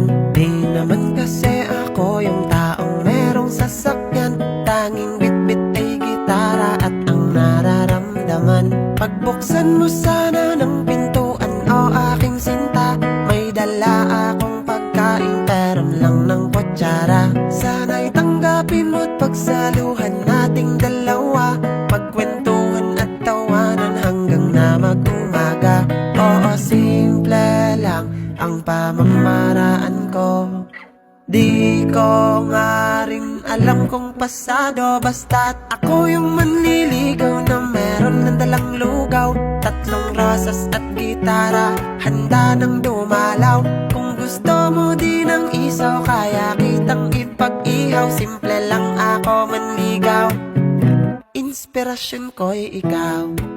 naman. Di naman kasi ako yung taong merong sasakyan, tanging bitbit ay gitara at ang nararamdaman. Pagbuksan mo sana ng pintuan, o aking sinta, may dala akong pagkain, peron lang ng kutsara. Sana'y tanggapin mo't pagsaluhan nating dalawa, magkwentuhan at tawanan hanggang na mag-umaga. Oo, simple lang ang pamamaraan ko. Di ko nga rin alam kung pasado, basta't ako yung manliligaw na meron ng dalang lugaw, tatlong rosas at gitara, handa nang dumalaw. Kung gusto mo din ng isaw, kaya kitang ipag-ihaw. Simple lang ako manligaw, inspirasyon ko'y ikaw.